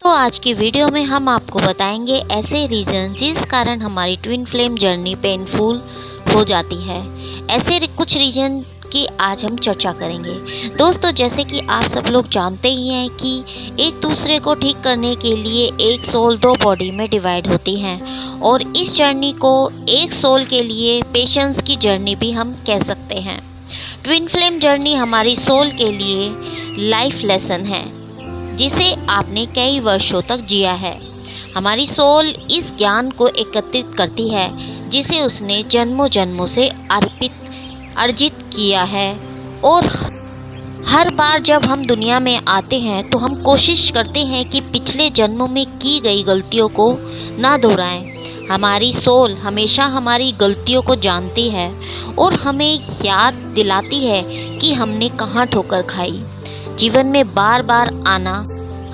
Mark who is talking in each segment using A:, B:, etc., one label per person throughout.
A: तो आज की वीडियो में हम आपको बताएंगे ऐसे रीज़न जिस कारण हमारी ट्विन फ्लेम जर्नी पेनफुल हो जाती है। ऐसे कुछ रीज़न की आज हम चर्चा करेंगे। दोस्तों, जैसे कि आप सब लोग जानते ही हैं कि एक दूसरे को ठीक करने के लिए एक सोल दो बॉडी में डिवाइड होती हैं और इस जर्नी को एक सोल के लिए पेशेंस की जर्नी भी हम कह सकते हैं। ट्विन फ्लेम जर्नी हमारी सोल के लिए लाइफ लेसन है जिसे आपने कई वर्षों तक जिया है। हमारी सोल इस ज्ञान को एकत्रित करती है जिसे उसने जन्मों जन्मों से अर्जित किया है और हर बार जब हम दुनिया में आते हैं तो हम कोशिश करते हैं कि पिछले जन्मों में की गई गलतियों को ना दोहराएं। हमारी सोल हमेशा हमारी गलतियों को जानती है और हमें याद दिलाती है कि हमने कहाँ ठोकर खाई। जीवन में बार बार आना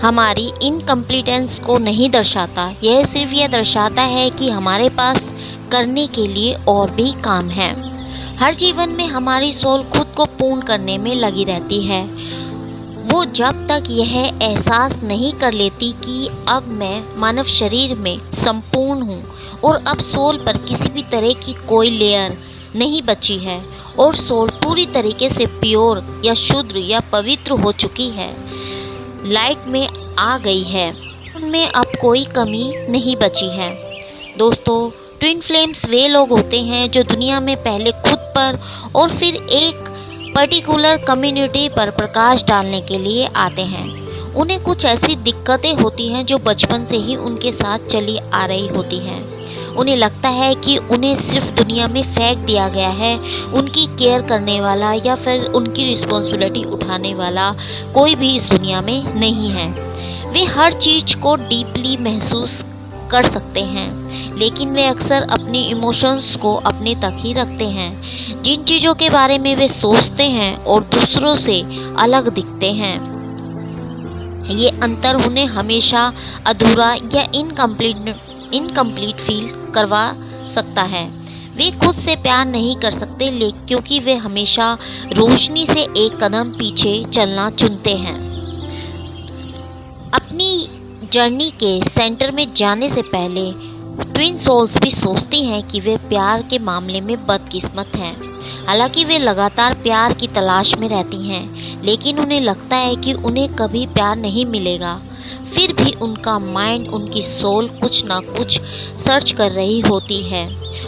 A: हमारी इनकम्प्लीटेंस को नहीं दर्शाता, यह सिर्फ यह दर्शाता है कि हमारे पास करने के लिए और भी काम है। हर जीवन में हमारी सोल खुद को पूर्ण करने में लगी रहती है। वो जब तक यह एहसास नहीं कर लेती कि अब मैं मानव शरीर में संपूर्ण हूँ और अब सोल पर किसी भी तरह की कोई लेयर नहीं बची है और सोल पूरी तरीके से प्योर या शुद्ध या पवित्र हो चुकी है, लाइट में आ गई है, उनमें अब कोई कमी नहीं बची है। दोस्तों, ट्विन फ्लेम्स वे लोग होते हैं जो दुनिया में पहले खुद पर और फिर एक पर्टिकुलर कम्युनिटी पर प्रकाश डालने के लिए आते हैं। उन्हें कुछ ऐसी दिक्कतें होती हैं जो बचपन से ही उनके साथ चली आ रही होती हैं। उन्हें लगता है कि उन्हें सिर्फ दुनिया में फेंक दिया गया है, उनकी केयर करने वाला या फिर उनकी रिस्पॉन्सिबिलिटी उठाने वाला कोई भी इस दुनिया में नहीं है। वे हर चीज़ को डीपली महसूस कर सकते हैं, लेकिन वे अक्सर अपने इमोशंस को अपने तक ही रखते हैं। जिन चीज़ों के बारे में वे सोचते हैं और दूसरों से अलग दिखते हैं, ये अंतर उन्हें हमेशा अधूरा या इनकम्प्लीट फील करवा सकता है। वे खुद से प्यार नहीं कर सकते क्योंकि वे हमेशा रोशनी से एक कदम पीछे चलना चुनते हैं। अपनी जर्नी के सेंटर में जाने से पहले ट्विन सोल्स भी सोचती हैं कि वे प्यार के मामले में बदकिस्मत हैं। हालांकि वे लगातार प्यार की तलाश में रहती हैं, लेकिन उन्हें लगता है कि उन्हें कभी प्यार नहीं मिलेगा। फिर भी उनका माइंड, उनकी सोल कुछ ना कुछ सर्च कर रही होती है।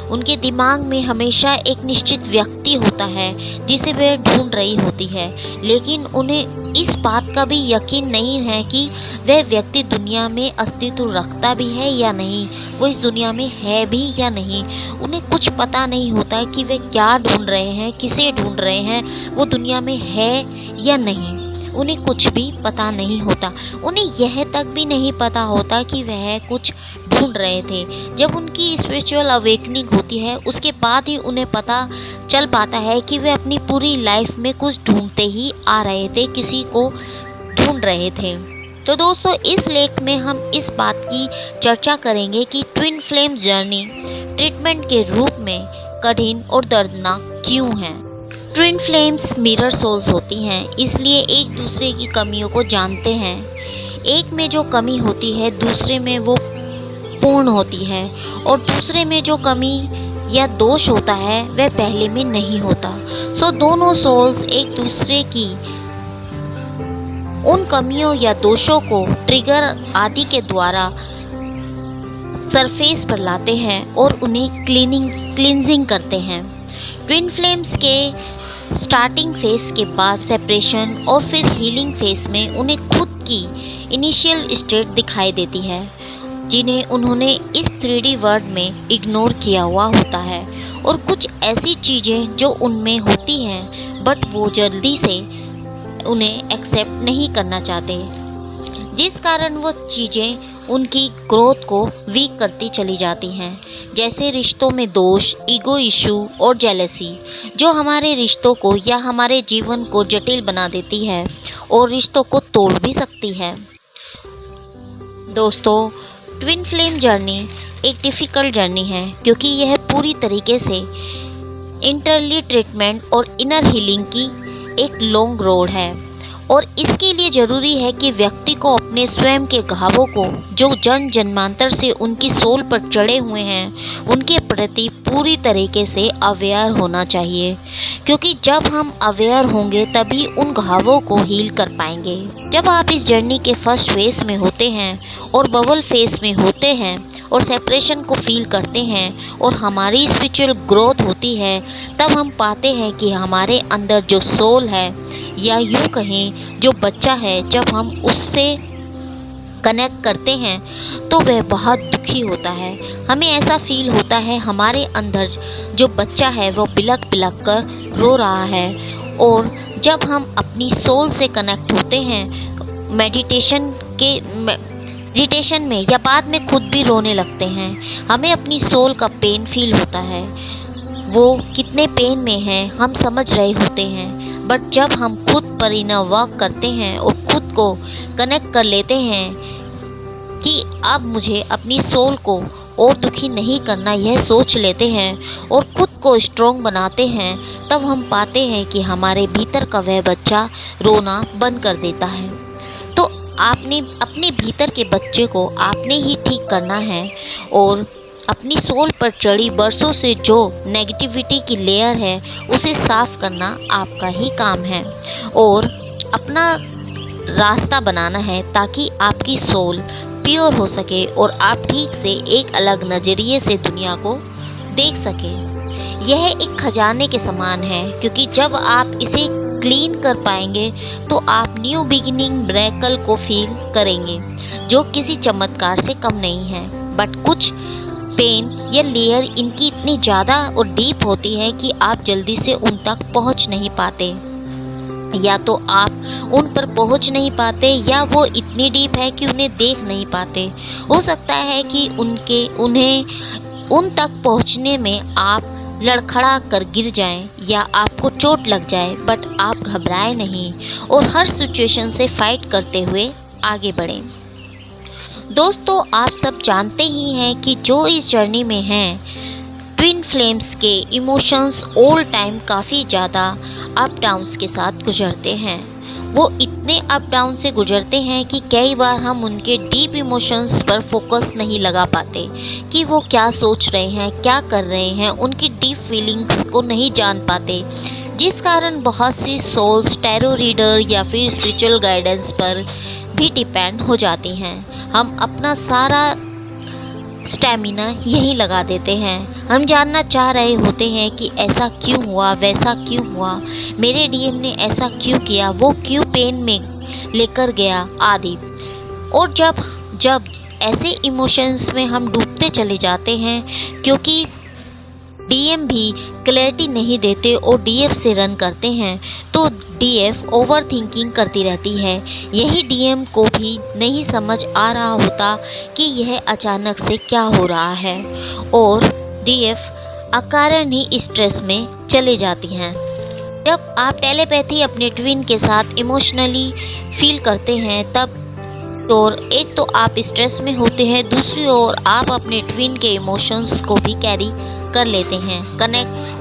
A: उनके दिमाग में हमेशा एक निश्चित व्यक्ति होता है जिसे वे ढूंढ रही होती है, लेकिन उन्हें इस बात का भी यकीन नहीं है कि वह व्यक्ति दुनिया में अस्तित्व रखता भी है या नहीं, वो इस दुनिया में है भी या नहीं। उन्हें कुछ पता नहीं होता कि वे क्या ढूंढ रहे हैं, किसे ढूंढ रहे हैं, वो दुनिया में है या नहीं। उन्हें कुछ भी पता नहीं होता। उन्हें यह तक भी नहीं पता होता कि वह कुछ ढूंढ रहे थे। जब उनकी स्पिरिचुअल अवेकनिंग होती है, उसके बाद ही उन्हें पता चल पाता है कि वे अपनी पूरी लाइफ में कुछ ढूंढते ही आ रहे थे, किसी को ढूंढ रहे थे। तो दोस्तों, इस लेख में हम इस बात की चर्चा करेंगे कि ट्विन फ्लेम जर्नी ट्रीटमेंट के रूप में कठिन और दर्दनाक क्यों है। ट्विन फ्लेम्स मिरर सोल्स होती हैं, इसलिए एक दूसरे की कमियों को जानते हैं। एक में जो कमी होती है दूसरे में वो पूर्ण होती है, और दूसरे में जो कमी या दोष होता है वह पहले में नहीं होता। सो दोनों सोल्स एक दूसरे की उन कमियों या दोषों को ट्रिगर आदि के द्वारा सरफेस पर लाते हैं और उन्हें क्लींजिंग करते हैं। ट्विन फ्लेम्स के स्टार्टिंग फेस के बाद सेपरेशन और फिर हीलिंग फेस में उन्हें खुद की इनिशियल स्टेट दिखाई देती है जिन्हें उन्होंने इस 3D वर्ल्ड में इग्नोर किया हुआ होता है, और कुछ ऐसी चीज़ें जो उनमें होती हैं बट वो जल्दी से उन्हें एक्सेप्ट नहीं करना चाहते, जिस कारण वो चीज़ें उनकी ग्रोथ को वीक करती चली जाती हैं। जैसे रिश्तों में दोष, ईगो इशू और जेलसी, जो हमारे रिश्तों को या हमारे जीवन को जटिल बना देती है और रिश्तों को तोड़ भी सकती है। दोस्तों, ट्विन फ्लेम जर्नी एक डिफ़िकल्ट जर्नी है क्योंकि यह पूरी तरीके से इंटरली ट्रीटमेंट और इनर हीलिंग की एक लॉन्ग रोड है, और इसके लिए ज़रूरी है कि व्यक्ति को अपने स्वयं के घावों को जो जन्म जन्मांतर से उनकी सोल पर चढ़े हुए हैं उनके प्रति पूरी तरीके से अवेयर होना चाहिए, क्योंकि जब हम अवेयर होंगे तभी उन घावों को हील कर पाएंगे। जब आप इस जर्नी के फर्स्ट फेज में होते हैं और बबल फेज में होते हैं और सेपरेशन को फील करते हैं और हमारी स्पिरिचुअल ग्रोथ होती है, तब हम पाते हैं कि हमारे अंदर जो सोल है या यूँ कहें जो बच्चा है, जब हम उससे कनेक्ट करते हैं तो वह बहुत दुखी होता है। हमें ऐसा फील होता है हमारे अंदर जो बच्चा है वो बिलक बिलक कर रो रहा है। और जब हम अपनी सोल से कनेक्ट होते हैं मेडिटेशन में या बाद में खुद भी रोने लगते हैं, हमें अपनी सोल का पेन फील होता है। वो कितने पेन में है हम समझ रहे होते हैं, बट जब हम खुद पर इनर वर्क करते हैं और खुद को कनेक्ट कर लेते हैं कि अब मुझे अपनी सोल को और दुखी नहीं करना, यह सोच लेते हैं और खुद को स्ट्रॉन्ग बनाते हैं, तब हम पाते हैं कि हमारे भीतर का वह बच्चा रोना बंद कर देता है। तो आपने अपने भीतर के बच्चे को आपने ही ठीक करना है और अपनी सोल पर चढ़ी बरसों से जो नेगेटिविटी की लेयर है उसे साफ करना आपका ही काम है और अपना रास्ता बनाना है ताकि आपकी सोल प्योर हो सके और आप ठीक से एक अलग नज़रिए से दुनिया को देख सकें। यह एक खजाने के समान है, क्योंकि जब आप इसे क्लीन कर पाएंगे तो आप न्यू बिगिनिंग मिरेकल को फील करेंगे, जो किसी चमत्कार से कम नहीं है। बट कुछ पेन या लेयर इनकी इतनी ज़्यादा और डीप होती है कि आप जल्दी से उन तक पहुंच नहीं पाते, या तो आप उन पर पहुंच नहीं पाते या वो इतनी डीप है कि उन्हें देख नहीं पाते। हो सकता है कि उन्हें उन तक पहुंचने में आप लड़खड़ा कर गिर जाएं या आपको चोट लग जाए, बट आप घबराएं नहीं और हर सिचुएशन से फाइट करते हुए आगे बढ़ें। दोस्तों, आप सब जानते ही हैं कि जो इस जर्नी में हैं, ट्विन फ्लेम्स के इमोशंस ऑल टाइम काफ़ी ज़्यादा अप डाउन्स के साथ गुजरते हैं। वो इतने अप डाउन से गुजरते हैं कि कई बार हम उनके डीप इमोशंस पर फोकस नहीं लगा पाते कि वो क्या सोच रहे हैं, क्या कर रहे हैं, उनकी डीप फीलिंग्स को नहीं जान पाते, जिस कारण बहुत सी सोल्स टैरो रीडर या फिर स्पिरिचुअल गाइडेंस पर भी डिपेंड हो जाती हैं। हम अपना सारा स्टैमिना यही लगा देते हैं। हम जानना चाह रहे होते हैं कि ऐसा क्यों हुआ, वैसा क्यों हुआ, मेरे डीएम ने ऐसा क्यों किया, वो क्यों पेन में लेकर गया आदि। और जब ऐसे इमोशंस में हम डूबते चले जाते हैं, क्योंकि डीएम भी क्लैरिटी नहीं देते और डीएफ से रन करते हैं, तो डीएफ ओवर थिंकिंग करती रहती है। यही डीएम को भी नहीं समझ आ रहा होता कि यह अचानक से क्या हो रहा है और डीएफ अकारण ही स्ट्रेस में चले जाती हैं। जब आप टेलीपैथी अपने ट्विन के साथ इमोशनली फील करते हैं, तब एक तो आप स्ट्रेस में होते हैं, दूसरी ओर आप अपने ट्विन के इमोशंस को भी कैरी कर लेते हैं,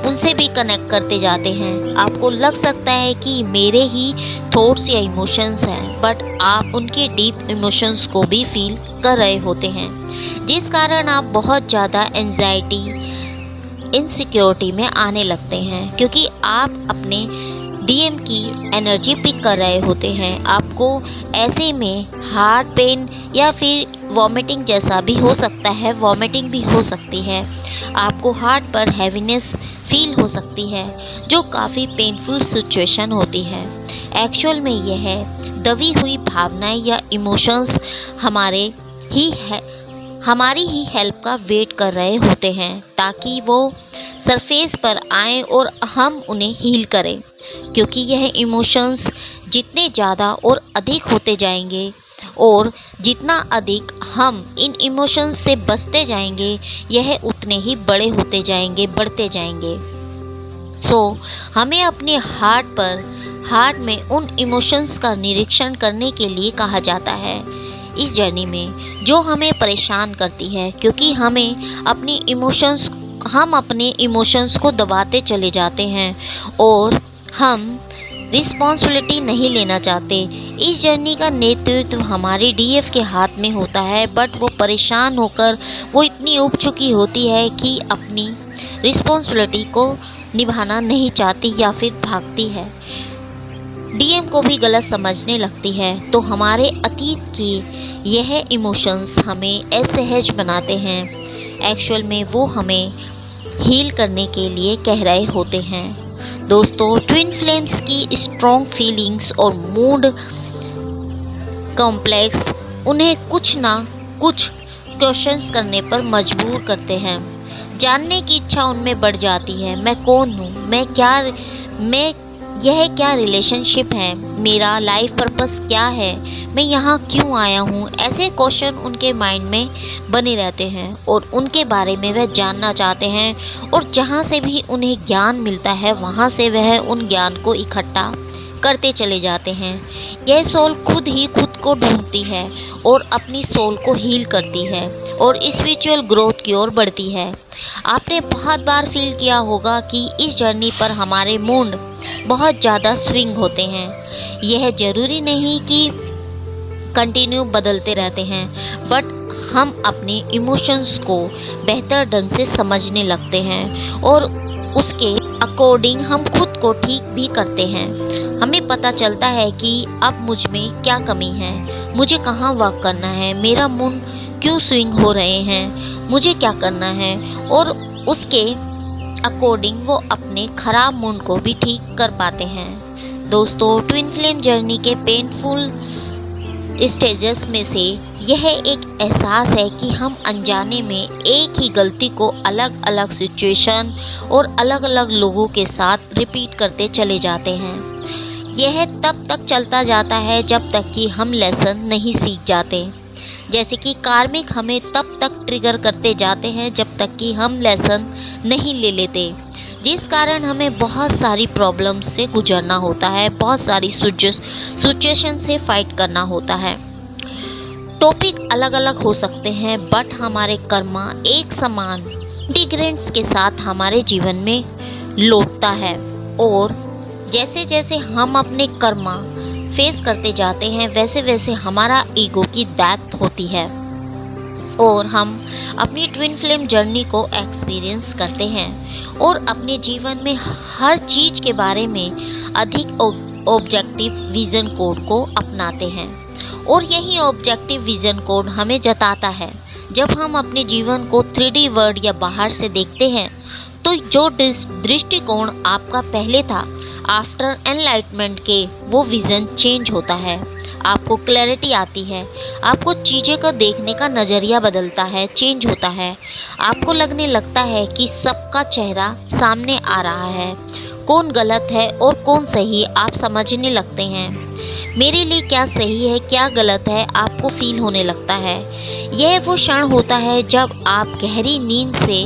A: उनसे भी कनेक्ट करते जाते हैं। आपको लग सकता है कि मेरे ही थॉट्स या इमोशंस हैं, बट आप उनके डीप इमोशंस को भी फील कर रहे होते हैं, जिस कारण आप बहुत ज़्यादा एंजाइटी, इनसिक्योरिटी में आने लगते हैं, क्योंकि आप अपने डीएम की एनर्जी पिक कर रहे होते हैं। आपको ऐसे में हार्ट पेन या फिर वॉमिटिंग जैसा भी हो सकता है, वॉमिटिंग भी हो सकती है, आपको हार्ट पर हैवीनेस फील हो सकती है, जो काफ़ी पेनफुल सिचुएशन होती है। एक्चुअल में यह दबी हुई भावनाएं या इमोशंस हमारी ही हेल्प का वेट कर रहे होते हैं, ताकि वो सरफेस पर आएँ और हम उन्हें हील करें, क्योंकि यह इमोशंस जितने ज़्यादा और अधिक होते जाएंगे और जितना अधिक हम इन इमोशंस से बचते जाएंगे, यह उतने ही बड़े होते जाएंगे, बढ़ते जाएंगे। हमें अपने हार्ट में उन इमोशंस का निरीक्षण करने के लिए कहा जाता है इस जर्नी में, जो हमें परेशान करती है, क्योंकि हम अपने इमोशंस को दबाते चले जाते हैं और हम रिस्पॉन्सिबिलिटी नहीं लेना चाहते। इस जर्नी का नेतृत्व हमारे डीएफ के हाथ में होता है, बट वो परेशान होकर वो इतनी उब चुकी होती है कि अपनी रिस्पॉन्सिबिलिटी को निभाना नहीं चाहती या फिर भागती है। डीएम को भी गलत समझने लगती है। तो हमारे अतीत की यह इमोशंस हमें असहज बनाते हैं। एक्चुअल में वो हमें हील करने के लिए कह रहे होते हैं। दोस्तों, ट्विन फ्लेम्स की स्ट्रॉन्ग फीलिंग्स और मूड कॉम्प्लेक्स उन्हें कुछ ना कुछ क्वेश्चंस करने पर मजबूर करते हैं। जानने की इच्छा उनमें बढ़ जाती है। मैं कौन हूँ? यह क्या रिलेशनशिप है? मेरा लाइफ पर्पस क्या है? मैं यहाँ क्यों आया हूँ? ऐसे क्वेश्चन उनके माइंड में बने रहते हैं और उनके बारे में वह जानना चाहते हैं। और जहाँ से भी उन्हें ज्ञान मिलता है वहाँ से वह उन ज्ञान को इकट्ठा करते चले जाते हैं। यह सोल खुद ही खुद को ढूंढती है और अपनी सोल को हील करती है और स्पिरिचुअल ग्रोथ की ओर बढ़ती है। आपने बहुत बार फील किया होगा कि इस जर्नी पर हमारे मूड बहुत ज़्यादा स्विंग होते हैं। यह ज़रूरी नहीं कि कंटिन्यू बदलते रहते हैं, बट हम अपने इमोशंस को बेहतर ढंग से समझने लगते हैं और उसके अकॉर्डिंग हम खुद को ठीक भी करते हैं। हमें पता चलता है कि अब मुझ में क्या कमी है, मुझे कहाँ वर्क करना है, मेरा मूड क्यों स्विंग हो रहे हैं, मुझे क्या करना है, और उसके अकॉर्डिंग वो अपने खराब मूड को भी ठीक कर पाते हैं। दोस्तों, ट्विन फ्लेम जर्नी के पेनफुल स्टेजेस में से यह एक एहसास है कि हम अनजाने में एक ही गलती को अलग अलग सिचुएशन और अलग अलग लोगों के साथ रिपीट करते चले जाते हैं। यह तब तक चलता जाता है जब तक कि हम लेसन नहीं सीख जाते। जैसे कि कार्मिक हमें तब तक ट्रिगर करते जाते हैं जब तक कि हम लेसन नहीं ले लेते, जिस कारण हमें बहुत सारी प्रॉब्लम्स से गुजरना होता है, बहुत सारी सिचुएशन से फाइट करना होता है। टॉपिक अलग अलग हो सकते हैं, बट हमारे कर्मा एक समान इंटीग्रेंट्स के साथ हमारे जीवन में लौटता है। और जैसे जैसे हम अपने कर्मा फेस करते जाते हैं वैसे वैसे हमारा ईगो की डेथ होती है और हम अपनी ट्विन फ्लेम जर्नी को एक्सपीरियंस करते हैं और अपने जीवन में हर चीज़ के बारे में अधिक ऑब्जेक्टिव विजन कोड को अपनाते हैं। और यही ऑब्जेक्टिव विजन कोड हमें जताता है। जब हम अपने जीवन को 3D वर्ड या बाहर से देखते हैं तो जो दृष्टिकोण आपका पहले था, आफ्टर एनलाइटमेंट के वो विज़न चेंज होता है। आपको क्लैरिटी आती है, आपको चीज़ें को देखने का नज़रिया बदलता है, चेंज होता है। आपको लगने लगता है कि सबका चेहरा सामने आ रहा है, कौन गलत है और कौन सही आप समझने लगते हैं। मेरे लिए क्या सही है क्या गलत है आपको फील होने लगता है। यह वो क्षण होता है जब आप गहरी नींद से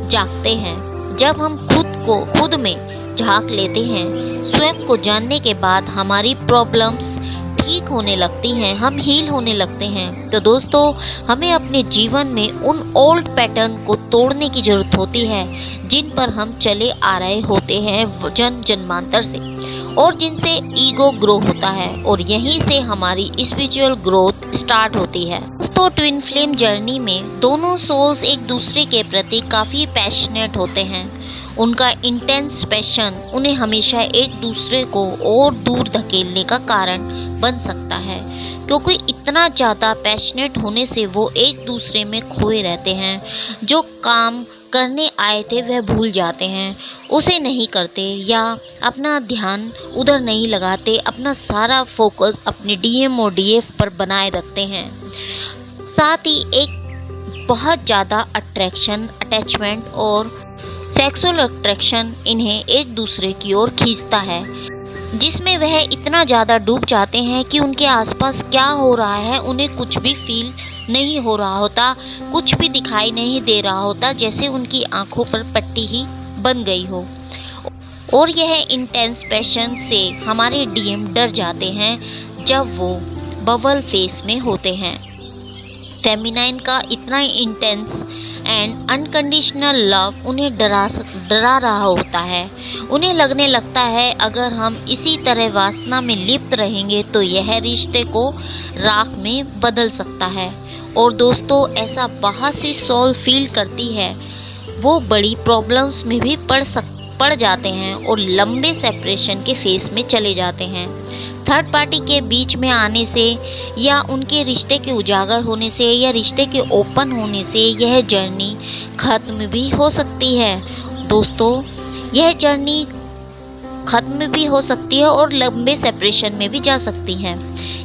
A: जागते हैं, जब हम खुद में झांक लेते हैं। स्वयं को जानने के बाद हमारी प्रॉब्लम्स ठीक होने लगती हैं, हम हील होने लगते हैं। तो दोस्तों, हमें अपने जीवन में उन ओल्ड पैटर्न को तोड़ने की ज़रूरत होती है जिन पर हम चले आ रहे होते हैं जन्मांतर से और जिनसे ईगो ग्रो होता है और यहीं से हमारी स्पिरिचुअल ग्रोथ स्टार्ट होती है। दोस्तों, ट्विन फ्लेम जर्नी में दोनों सोल्स एक दूसरे के प्रति काफ़ी पैशनेट होते हैं। उनका इंटेंस पैशन उन्हें हमेशा एक दूसरे को और दूर धकेलने का कारण बन सकता है, क्योंकि इतना ज़्यादा पैशनेट होने से वो एक दूसरे में खोए रहते हैं। जो काम करने आए थे वह भूल जाते हैं, उसे नहीं करते या अपना ध्यान उधर नहीं लगाते, अपना सारा फोकस अपने डीएम और डीएफ पर बनाए रखते हैं। साथ ही एक बहुत ज़्यादा अटैचमेंट और सेक्सुअल अट्रैक्शन इन्हें एक दूसरे की ओर खींचता है, जिसमें वह इतना ज़्यादा डूब जाते हैं कि उनके आसपास क्या हो रहा है उन्हें कुछ भी फील नहीं हो रहा होता, कुछ भी दिखाई नहीं दे रहा होता, जैसे उनकी आंखों पर पट्टी ही बन गई हो। और यह इंटेंस पैशन से हमारे डीएम डर जाते हैं जब वो बबल फेस में होते हैं। फेमिनाइन का इतना इंटेंस एंड अनकंडीशनल लव उन्हें डरा रहा होता है। उन्हें लगने लगता है अगर हम इसी तरह वासना में लिप्त रहेंगे तो यह रिश्ते को राख में बदल सकता है। और दोस्तों, ऐसा बहुत सी सोल फील करती है, वो बड़ी प्रॉब्लम्स में भी पड़ जाते हैं और लंबे सेपरेशन के फेस में चले जाते हैं। थर्ड पार्टी के बीच में आने से या उनके रिश्ते के उजागर होने से या रिश्ते के ओपन होने से यह जर्नी खत्म भी हो सकती है। दोस्तों, यह जर्नी खत्म भी हो सकती है और लंबे सेपरेशन में भी जा सकती है।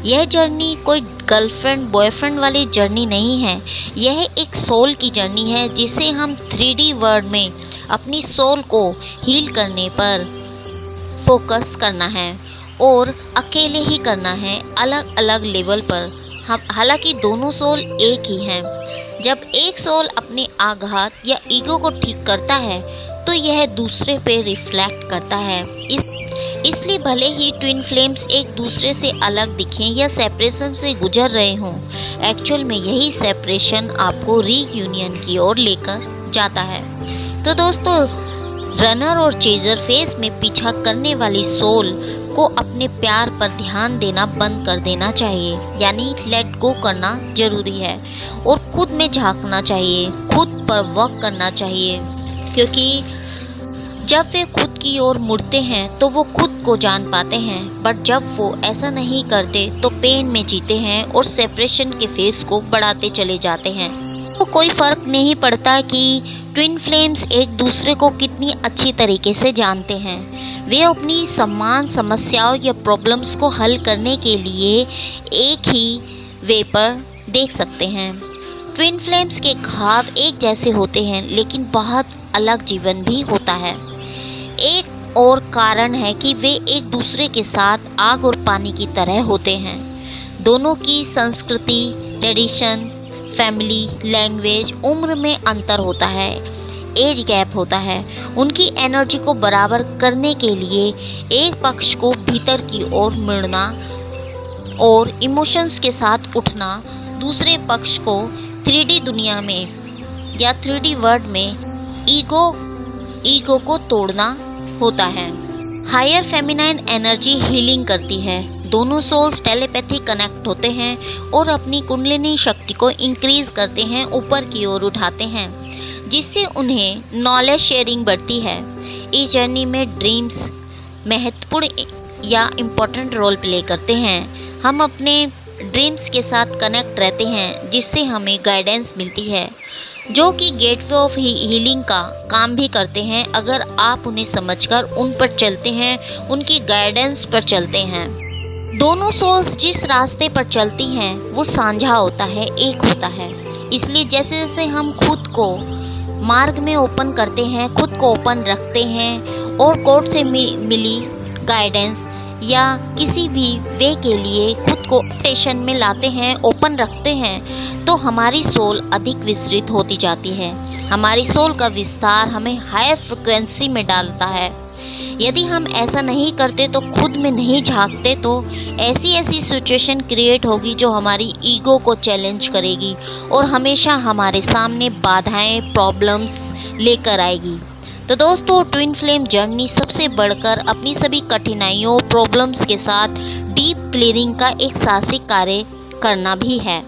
A: यह जर्नी कोई गर्लफ्रेंड बॉयफ्रेंड वाली जर्नी नहीं है, यह एक सोल की जर्नी है जिसे हम 3D वर्ल्ड में अपनी सोल को हील करने पर फोकस करना है और अकेले ही करना है, अलग अलग लेवल पर। हम हालांकि दोनों सोल एक ही हैं। जब एक सोल अपने आघात या ईगो को ठीक करता है तो यह दूसरे पे रिफ्लेक्ट करता है। इसलिए भले ही ट्विन फ्लेम्स एक दूसरे से अलग दिखें या सेपरेशन से गुजर रहे हों, एक्चुअल में यही सेपरेशन आपको रीयूनियन की ओर लेकर जाता है। तो दोस्तों, रनर और चेजर फेस में पीछा करने वाली सोल को अपने प्यार पर ध्यान देना बंद कर देना चाहिए, यानी लेट गो करना जरूरी है और खुद में झांकना चाहिए, खुद पर वर्क करना चाहिए। क्योंकि जब वे खुद की ओर मुड़ते हैं तो वो खुद को जान पाते हैं, बट जब वो ऐसा नहीं करते तो पेन में जीते हैं और सेपरेशन के फेस को बढ़ाते चले जाते हैं। तो कोई फर्क नहीं पड़ता कि ट्विन फ्लेम्स एक दूसरे को कितनी अच्छी तरीके से जानते हैं। वे अपनी समान समस्याओं या प्रॉब्लम्स को हल करने के लिए एक ही वे पर देख सकते हैं। ट्विन फ्लेम्स के ख्वाब एक जैसे होते हैं लेकिन बहुत अलग जीवन भी होता है। एक और कारण है कि वे एक दूसरे के साथ आग और पानी की तरह होते हैं। दोनों की संस्कृति, ट्रेडिशन, फैमिली, लैंग्वेज, उम्र में अंतर होता है, एज गैप होता है। उनकी एनर्जी को बराबर करने के लिए एक पक्ष को भीतर की ओर मुड़ना और इमोशंस के साथ उठना, दूसरे पक्ष को 3D दुनिया में या 3D वर्ल्ड में ईगो को तोड़ना होता है। हायर फेमिनाइन एनर्जी हीलिंग करती है। दोनों सोल्स टेलीपैथी कनेक्ट होते हैं और अपनी कुंडलिनी शक्ति को इंक्रीज करते हैं, ऊपर की ओर उठाते हैं, जिससे उन्हें नॉलेज शेयरिंग बढ़ती है। इस जर्नी में ड्रीम्स महत्वपूर्ण या इम्पोर्टेंट रोल प्ले करते हैं। हम अपने ड्रीम्स के साथ कनेक्ट रहते हैं जिससे हमें गाइडेंस मिलती है, जो कि गेटवे ऑफ हीलिंग का काम भी करते हैं अगर आप उन्हें समझकर उन पर चलते हैं, उनकी गाइडेंस पर चलते हैं। दोनों सोल्स जिस रास्ते पर चलती हैं वो साझा होता है, एक होता है। इसलिए जैसे जैसे हम खुद को मार्ग में ओपन करते हैं, खुद को ओपन रखते हैं और कोर्ट से मिली गाइडेंस या किसी भी वे के लिए खुद को स्टेशन में लाते हैं, ओपन रखते हैं, तो हमारी सोल अधिक विस्तृत होती जाती है। हमारी सोल का विस्तार हमें हायर फ्रिक्वेंसी में डालता है। यदि हम ऐसा नहीं करते तो खुद में नहीं झांकते तो ऐसी सिचुएशन क्रिएट होगी जो हमारी ईगो को चैलेंज करेगी और हमेशा हमारे सामने बाधाएं, प्रॉब्लम्स लेकर आएगी। तो दोस्तों, ट्विन फ्लेम जर्नी सबसे बढ़कर अपनी सभी कठिनाइयों, प्रॉब्लम्स के साथ डीप क्लीयरिंग का एक साहसिक कार्य करना भी है।